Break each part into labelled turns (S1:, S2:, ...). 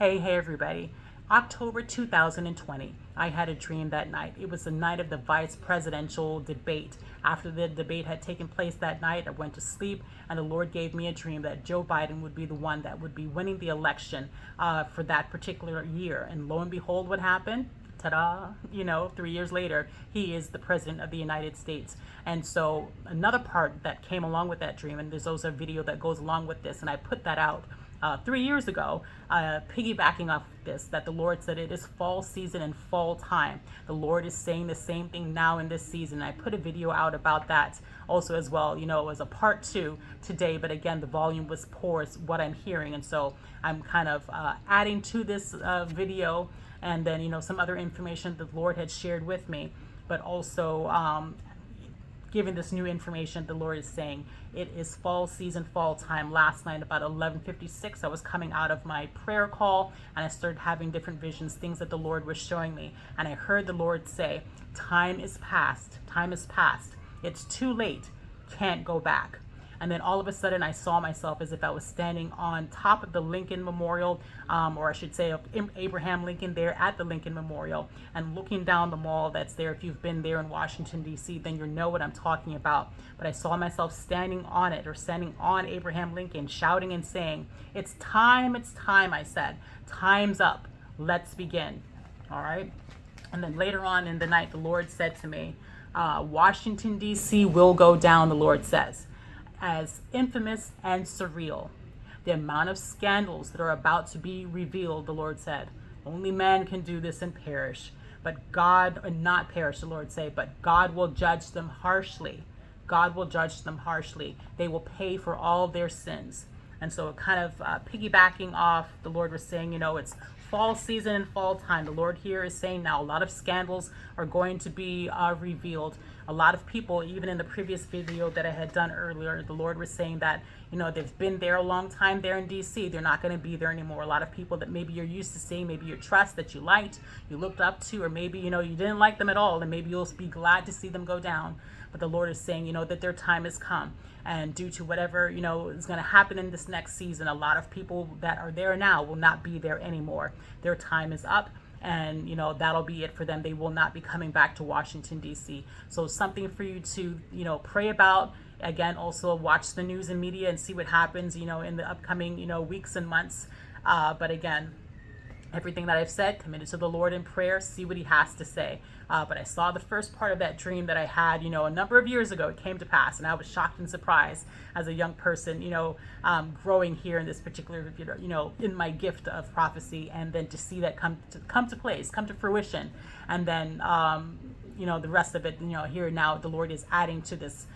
S1: Hey, everybody. October 2020, I had a dream that night. It was the night of the vice presidential debate. After the debate had taken place that night, I went to sleep, and the Lord gave me a dream that Joe Biden would be the one that would be winning the election for that particular year. And lo and behold, what happened? Ta-da, 3 years later, he is the president of the United States. And so another part that came along with that dream, and there's also a video that goes along with this, and I put that out 3 years ago, piggybacking off this, that the Lord said it is fall season and fall time. The Lord is saying the same thing now in this season. I put a video out about that also as well, as a part 2 today, but again, the volume was poor is what I'm hearing. And so I'm kind of adding to this video, and then, some other information the Lord had shared with me, but also given this new information. The Lord is saying it is fall season, fall time. Last night about 11:56, I was coming out of my prayer call, and I started having different visions, things that the Lord was showing me, and I heard the Lord say, time is past, it's too late, can't go back. And then all of a sudden I saw myself as if I was standing on top of the Lincoln Memorial, or I should say of Abraham Lincoln, there at the Lincoln Memorial, and looking down the mall that's there. If you've been there in Washington, D.C., then you know what I'm talking about. But I saw myself standing on it, or standing on Abraham Lincoln, shouting and saying, it's time, I said. Time's up. Let's begin. All right? And then later on in the night, the Lord said to me, Washington, D.C. will go down, the Lord says, as infamous and surreal. The amount of scandals that are about to be revealed, the Lord said, only man can do this and perish. But God, and not perish, the Lord said, but God will judge them harshly. God will judge them harshly. They will pay for all their sins. And so kind of piggybacking off, the Lord was saying, it's fall season and fall time. The Lord here is saying now a lot of scandals are going to be revealed. A lot of people, even in the previous video that I had done earlier, the Lord was saying that, they've been there a long time there in DC. They're not going to be there anymore. A lot of people that maybe you're used to seeing, maybe you trust, that you liked, you looked up to, or maybe, you didn't like them at all, and maybe you'll be glad to see them go down. But the Lord is saying, that their time has come. And due to whatever, is going to happen in this next season, a lot of people that are there now will not be there anymore. Their time is up. And, that'll be it for them. They will not be coming back to Washington, D.C. So something for you to, pray about. Again, also watch the news and media and see what happens, in the upcoming, weeks and months. But again, everything that I've said, committed to the Lord in prayer, see what he has to say. But I saw the first part of that dream that I had, a number of years ago. It came to pass, and I was shocked and surprised as a young person, growing here in this particular, in my gift of prophecy, and then to see that come to place, come to fruition. And then, the rest of it, here now, the Lord is adding to this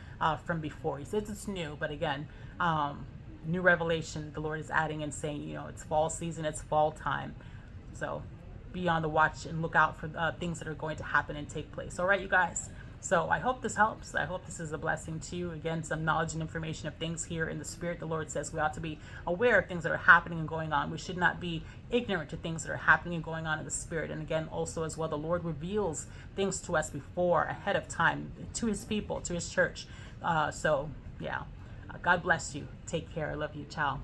S1: from before. He says it's new, but again, new revelation, the Lord is adding and saying, it's fall season, it's fall time. So be on the watch and look out for things that are going to happen and take place. All right, you guys. So I hope this helps. I hope this is a blessing to you. Again, some knowledge and information of things here in the Spirit. The Lord says we ought to be aware of things that are happening and going on. We should not be ignorant to things that are happening and going on in the Spirit. And again, also as well, the Lord reveals things to us before, ahead of time, to his people, to his church. So yeah, God bless you. Take care. I love you. Ciao.